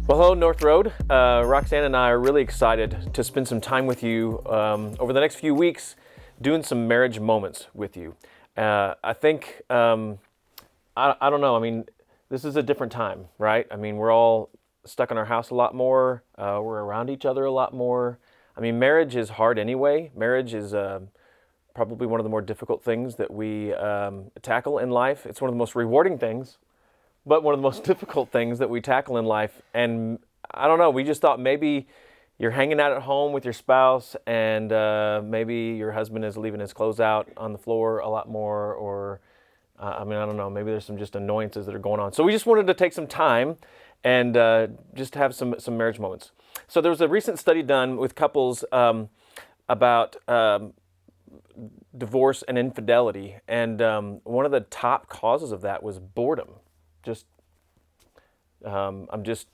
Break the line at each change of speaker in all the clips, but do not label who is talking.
Well, hello, North Road. Roxanne and I are really excited to spend some time with you over the next few weeks doing some marriage moments with you. I think, I don't know, I mean, this is a different time, right? I mean, we're all stuck in our house a lot more. We're around each other a lot more. I mean, marriage is hard anyway. Marriage is probably one of the more difficult things that we tackle in life. It's one of the most rewarding things, but one of the most difficult things that we tackle in life. And I don't know, we just thought maybe you're hanging out at home with your spouse and maybe your husband is leaving his clothes out on the floor a lot more, or I don't know, maybe there's some just annoyances that are going on. So we just wanted to take some time and just have some marriage moments. So there was a recent study done with couples about divorce and infidelity, and one of the top causes of that was boredom. I'm just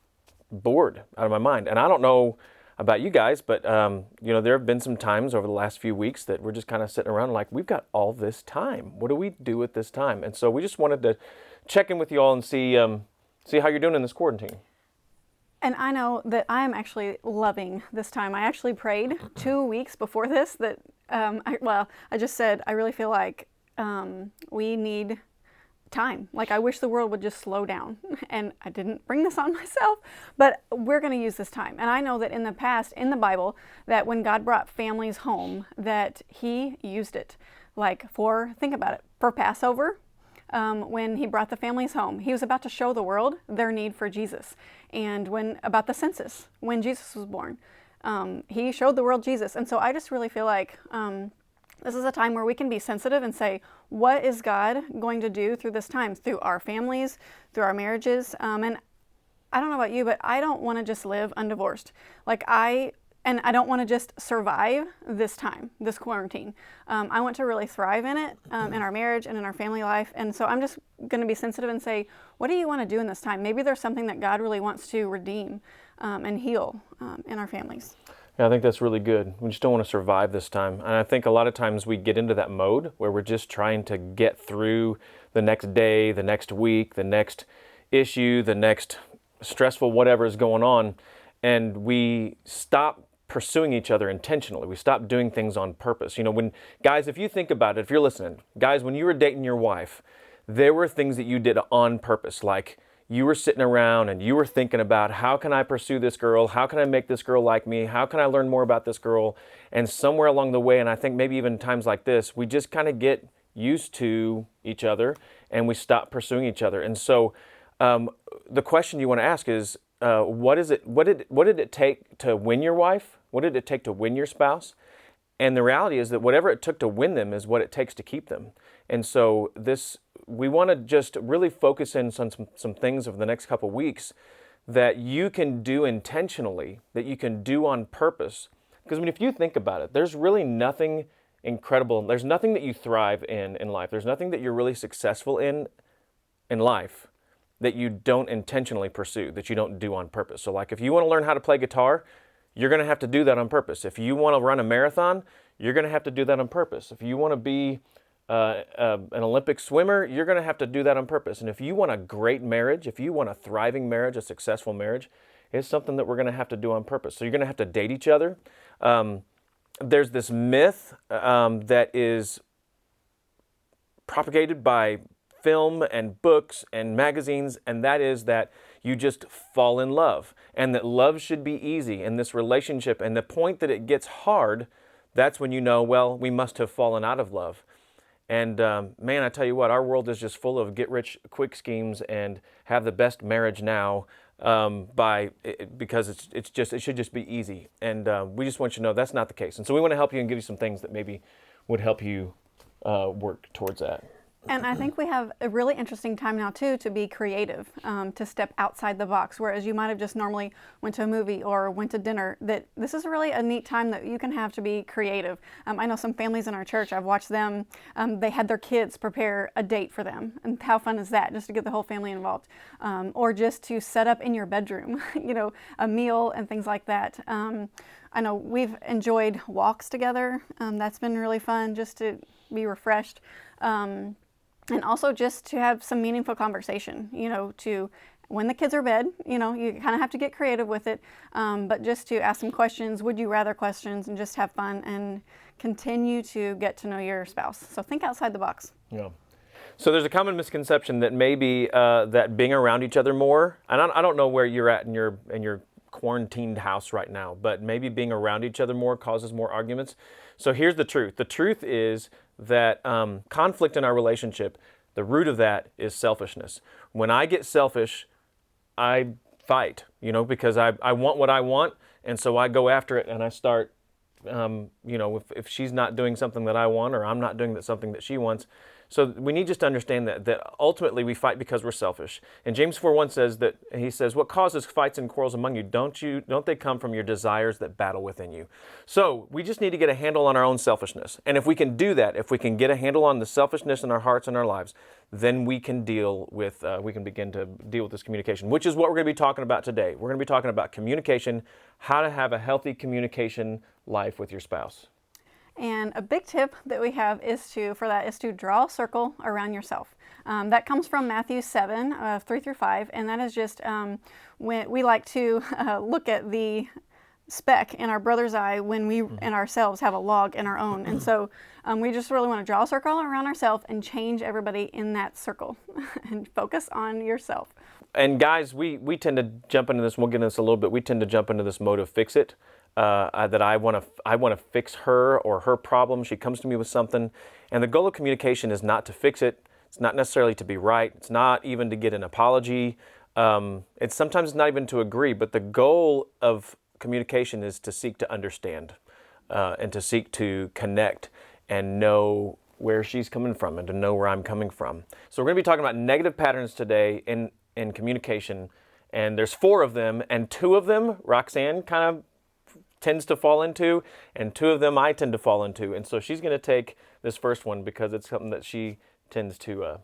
bored out of my mind. And I don't know about you guys, but there have been some times over the last few weeks that we're just kind of sitting around like, we've got all this time. What do we do with this time? And so we just wanted to check in with you all and see how you're doing in this quarantine.
And I know that I'm actually loving this time. I actually prayed 2 weeks before this that, I just said, I really feel like we need time. Like, I wish the world would just slow down. And I didn't bring this on myself, but we're going to use this time. And I know that in the past, in the Bible, that when God brought families home, that he used it. Like think about it, for Passover, when he brought the families home, he was about to show the world their need for Jesus. And about the census, when Jesus was born, he showed the world Jesus. And so I just really feel like this is a time where we can be sensitive and say, what is God going to do through this time, through our families, through our marriages? And I don't know about you, but I don't want to just live undivorced. And I don't want to just survive this time, this quarantine. I want to really thrive in it, in our marriage and in our family life. And so I'm just going to be sensitive and say, what do you want to do in this time? Maybe there's something that God really wants to redeem and heal in our families.
Yeah, I think that's really good. We just don't want to survive this time. And I think a lot of times we get into that mode where we're just trying to get through the next day, the next week, the next issue, the next stressful whatever is going on. And we stop pursuing each other intentionally. We stop doing things on purpose. Guys, if you think about it, if you're listening, guys, when you were dating your wife, there were things that you did on purpose, like you were sitting around and you were thinking about, how can I pursue this girl? How can I make this girl like me? How can I learn more about this girl? And somewhere along the way, and I think maybe even times like this, we just kind of get used to each other and we stop pursuing each other. And so the question you want to ask is, what did it take to win your wife? What did it take to win your spouse? And the reality is that whatever it took to win them is what it takes to keep them. And so we want to just really focus in on some things over the next couple of weeks that you can do intentionally, that you can do on purpose. Because if you think about it, there's really nothing incredible. There's nothing that you thrive in life. There's nothing that you're really successful in life that you don't intentionally pursue, that you don't do on purpose. So like if you want to learn how to play guitar, you're going to have to do that on purpose. If you want to run a marathon, you're going to have to do that on purpose. If you want to be an Olympic swimmer, you're going to have to do that on purpose. And if you want a great marriage, if you want a thriving marriage, a successful marriage, it's something that we're going to have to do on purpose. So you're going to have to date each other. There's this myth that is propagated by film and books and magazines, and that is that you just fall in love and that love should be easy in this relationship. And the point that it gets hard, that's when you know, well, we must have fallen out of love. And man, I tell you what, our world is just full of get-rich-quick schemes and have the best marriage now because it should just be easy. And we just want you to know that's not the case. And so we want to help you and give you some things that maybe would help you work towards that.
And I think we have a really interesting time now, too, to be creative, to step outside the box, whereas you might have just normally went to a movie or went to dinner, that this is really a neat time that you can have to be creative. I know some families in our church, I've watched them, they had their kids prepare a date for them. And how fun is that, just to get the whole family involved? Or just to set up in your bedroom, a meal and things like that. I know we've enjoyed walks together. That's been really fun, just to be refreshed. And also just to have some meaningful conversation, to when the kids are bed, you kind of have to get creative with it, but just to ask some questions, would you rather questions, and just have fun and continue to get to know your spouse. So think outside the box.
Yeah. So there's a common misconception that maybe that being around each other more, and I don't know where you're at in your quarantined house right now, but maybe being around each other more causes more arguments. So here's the truth. The truth is that conflict in our relationship, the root of that is selfishness. When I get selfish, I fight, because I want what I want, and so I go after it, and I start, if she's not doing something that I want, or I'm not doing something that she wants. So we need just to understand that ultimately we fight because we're selfish. And James 4:1 says that, he says, what causes fights and quarrels among you? Don't they come from your desires that battle within you? So we just need to get a handle on our own selfishness. And if we can do that, if we can get a handle on the selfishness in our hearts and our lives, then we can we can begin to deal with this communication, which is what we're going to be talking about today. We're going to be talking about communication, how to have a healthy communication life with your spouse.
And a big tip that we have is to draw a circle around yourself. That comes from Matthew 7, 3-5, and that is just when we like to look at the speck in our brother's eye when we and ourselves have a log in our own. And so we just really want to draw a circle around ourselves and change everybody in that circle and focus on yourself.
And guys, we tend to jump into this, we'll get into this a little bit, we tend to jump into this mode of fix it. That I want to fix her or her problem. She comes to me with something, and the goal of communication is not to fix it. It's not necessarily to be right. It's not even to get an apology. It's sometimes not even to agree. But the goal of communication is to seek to understand, and to seek to connect and know where she's coming from and to know where I'm coming from. So we're going to be talking about negative patterns today in communication, and there's 4 of them, and 2 of them Roxanne kind of tends to fall into, and 2 of them I tend to fall into. And so she's going to take this first one because it's something that she tends to.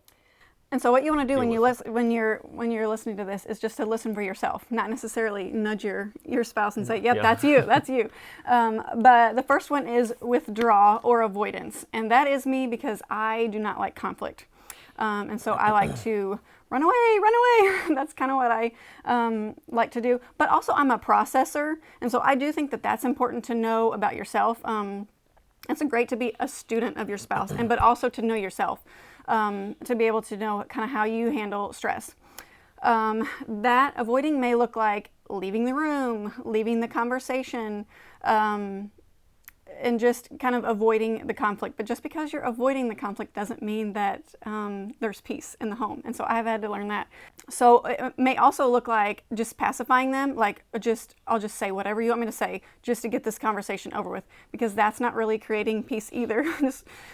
And so what you want to do when you're listening to this is just to listen for yourself, not necessarily nudge your spouse and say, "Yep, yeah. That's you." But the first one is withdraw or avoidance, and that is me because I do not like conflict, and so I like to run away. That's kind of what I like to do. But also I'm a processor. And so I do think that that's important to know about yourself. It's great to be a student of your spouse, but also to know yourself, to be able to know kind of how you handle stress. That avoiding may look like leaving the room, leaving the conversation, and just kind of avoiding the conflict. But just because you're avoiding the conflict doesn't mean that there's peace in the home. And so I've had to learn that. So it may also look like just pacifying them, like I'll just say whatever you want me to say just to get this conversation over with, because that's not really creating peace either.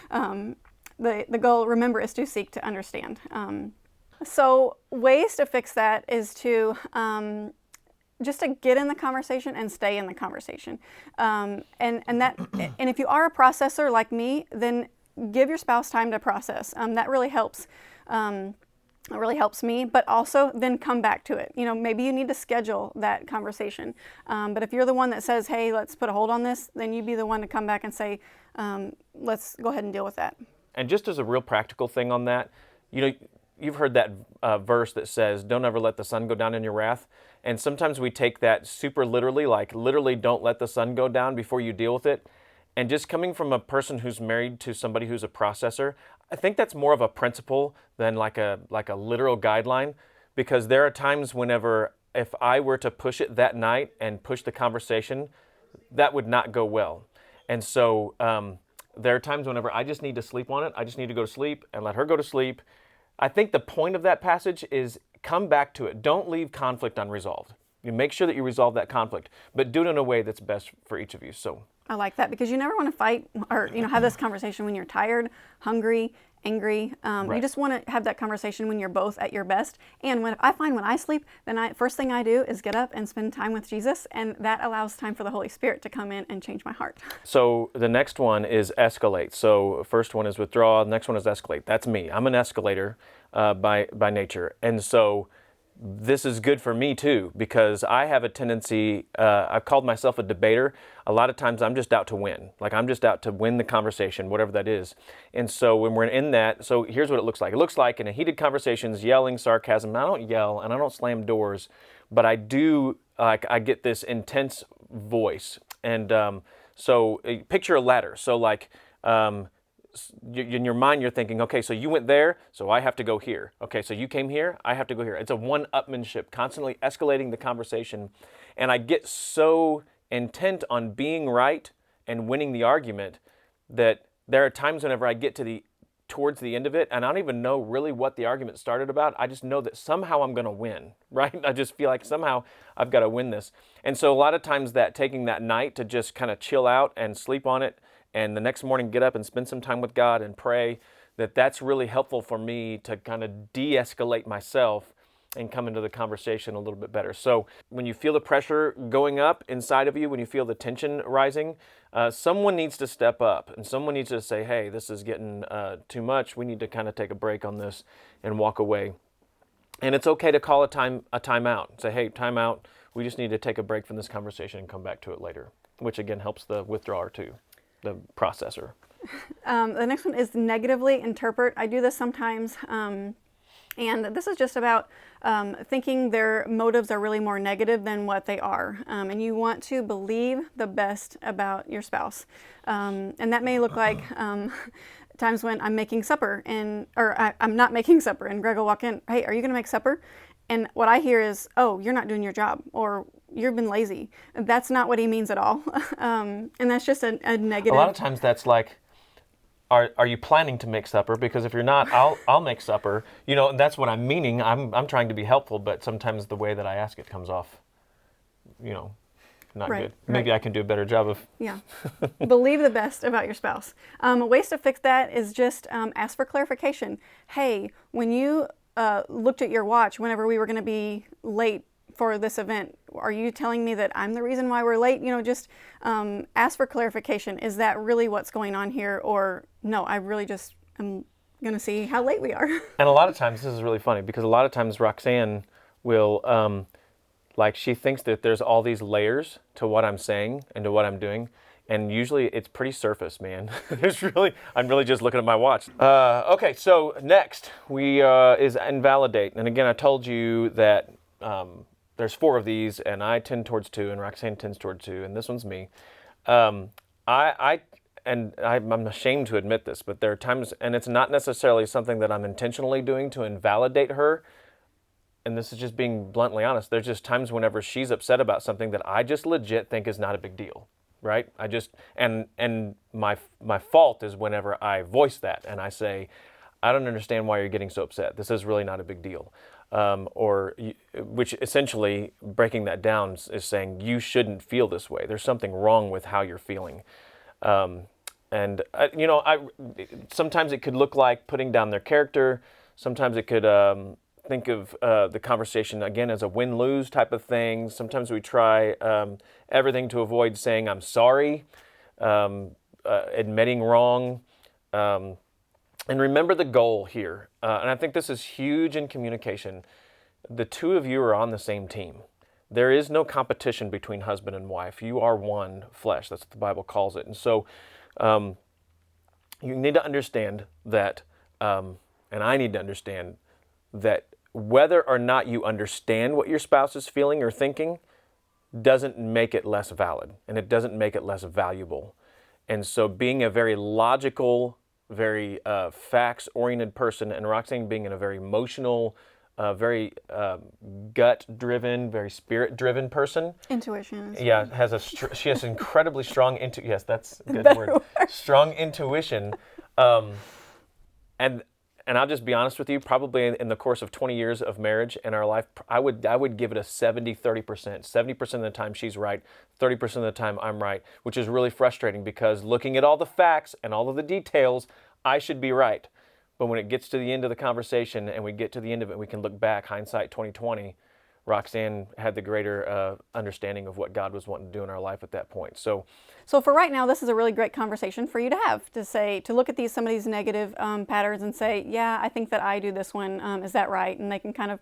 The goal, remember, is to seek to understand. So ways to fix that is to just to get in the conversation and stay in the conversation. And if you are a processor like me, then give your spouse time to process. That really helps. It really helps me, but also then come back to it. Maybe you need to schedule that conversation. But if you're the one that says, "Hey, let's put a hold on this," then you be the one to come back and say, "Let's go ahead and deal with that."
And just as a real practical thing on that, you've heard that verse that says, "Don't ever let the sun go down in your wrath." And sometimes we take that super literally, like literally don't let the sun go down before you deal with it. And just coming from a person who's married to somebody who's a processor, I think that's more of a principle than like a literal guideline, because there are times whenever if I were to push it that night and push the conversation, that would not go well. And so there are times whenever I just need to sleep on it. I just need to go to sleep and let her go to sleep. I think the point of that passage is come back to it. Don't leave conflict unresolved. You make sure that you resolve that conflict, but do it in a way that's best for each of you. So
I like that, because you never want to fight or have this conversation when you're tired, hungry, angry.
Right.
You just want to have that conversation when you're both at your best. And when I sleep, then first thing I do is get up and spend time with Jesus, and that allows time for the Holy Spirit to come in and change my heart.
So the next one is escalate. So first one is withdraw. The next one is escalate. That's me. I'm an escalator by nature, and so this is good for me too, because I have a tendency, I've called myself a debater. A lot of times I'm just out to win. Like I'm just out to win the conversation, whatever that is. And so when we're in that, so here's what it looks like. It looks like in a heated conversations, yelling, sarcasm. I don't yell and I don't slam doors, but I do, like I get this intense voice. And so picture a ladder. So like, in your mind, you're thinking, okay, so you went there, so I have to go here. Okay, so you came here, I have to go here. It's a one-upmanship, constantly escalating the conversation. And I get so intent on being right and winning the argument that there are times whenever I get towards the end of it, and I don't even know really what the argument started about. I just know that somehow I'm going to win, right? I just feel like somehow I've got to win this. And so a lot of times that taking that night to just kind of chill out and sleep on it, and the next morning get up and spend some time with God and pray, that's really helpful for me to kind of de-escalate myself and come into the conversation a little bit better. So when you feel the pressure going up inside of you, when you feel the tension rising, someone needs to step up and someone needs to say, hey, this is getting too much. We need to kind of take a break on this and walk away. And it's okay to call a timeout. Say, hey, timeout. We just need to take a break from this conversation and come back to it later, which again helps the withdrawer too. The processor.
The next one is negatively interpret. I do this sometimes, and this is just about thinking their motives are really more negative than what they are. And you want to believe the best about your spouse. And that may look like times when I'm making supper, I'm not making supper, and Greg will walk in, hey, are you going to make supper? And what I hear is, oh, you're not doing your job, or you've been lazy. That's not what he means at all. And that's just a negative.
A lot of times that's like, are you planning to make supper? Because if you're not, I'll make supper. You know, and that's what I'm meaning. I'm trying to be helpful, but sometimes the way that I ask it comes off, not good. Maybe I can do a better job of.
Yeah. Believe the best about your spouse. Ways to fix that is just ask for clarification. Hey, when you looked at your watch whenever we were going to be late for this event, are you telling me that I'm the reason why we're late? Just ask for clarification. Is that really what's going on here? Or no, I really just am going to see how late we are.
And a lot of times, this is really funny, because a lot of times Roxanne will, she thinks that there's all these layers to what I'm saying and to what I'm doing. And usually it's pretty surface, man. I'm really just looking at my watch. Okay, so next is invalidate. And again, I told you that there's 4 of these, and I tend towards 2, and Roxanne tends towards 2, and this one's me. I'm ashamed to admit this, but there are times, and it's not necessarily something that I'm intentionally doing to invalidate her, and this is just being bluntly honest. There's just times whenever she's upset about something that I just legit think is not a big deal, right? And my fault is whenever I voice that and I say, I don't understand why you're getting so upset. This is really not a big deal. Which essentially, breaking that down, is saying you shouldn't feel this way. There's something wrong with how you're feeling. Sometimes it could look like putting down their character. Sometimes it could think of the conversation again as a win-lose type of thing. Sometimes we try everything to avoid saying I'm sorry, admitting wrong. And remember the goal here. And I think this is huge in communication. The 2 of you are on the same team. There is no competition between husband and wife. You are one flesh. That's what the Bible calls it. And so you need to understand that, and I need to understand that whether or not you understand what your spouse is feeling or thinking doesn't make it less valid, and it doesn't make it less valuable. And so being a very logical, very facts-oriented person, and Roxanne being in a very emotional, very gut-driven, very spirit-driven person.
Intuition.
Yeah, she has incredibly strong yes, that's a good word. Strong intuition. And I'll just be honest with you, probably in the course of 20 years of marriage in our life, I would give it a 70-30%. 70% of the time she's right, 30% of the time I'm right, which is really frustrating because looking at all the facts and all of the details, I should be right. But when it gets to the end of the conversation and we get to the end of it, we can look back, hindsight 2020, Roxanne had the greater understanding of what God was wanting to do in our life at that point. So
for right now, this is a really great conversation for you to have, to look at some of these negative patterns and say, yeah, I think that I do this one. Is that right? And they can kind of,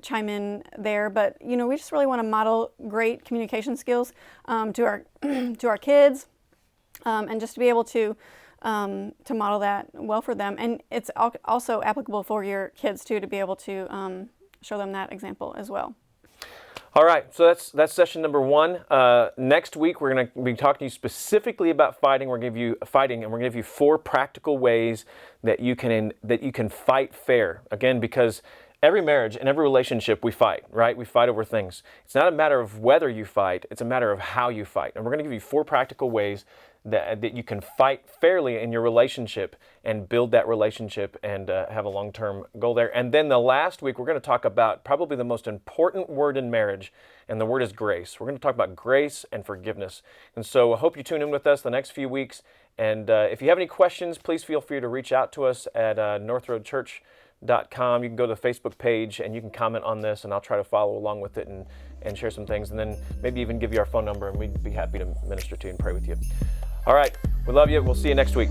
chime in there. But, we just really want to model great communication skills to our to our kids, and just to be able to model that well for them. And it's also applicable for your kids too, to be able to show them that example as well.
All right, so that's session number 1. Next week, we're going to be talking to you specifically about fighting. We're going to give you fighting, and we're going to give you 4 practical ways that you can fight fair. Again, because every marriage and every relationship we fight, right? We fight over things. It's not a matter of whether you fight; it's a matter of how you fight. And we're going to give you 4 practical ways that you can fight fairly in your relationship and build that relationship and have a long-term goal there. And then the last week, we're going to talk about probably the most important word in marriage, and the word is grace. We're going to talk about grace and forgiveness. And so I hope you tune in with us the next few weeks. And if you have any questions, please feel free to reach out to us at northroadchurch.com. You can go to the Facebook page and you can comment on this, and I'll try to follow along with it and share some things, and then maybe even give you our phone number, and we'd be happy to minister to you and pray with you. All right, we love you. We'll see you next week.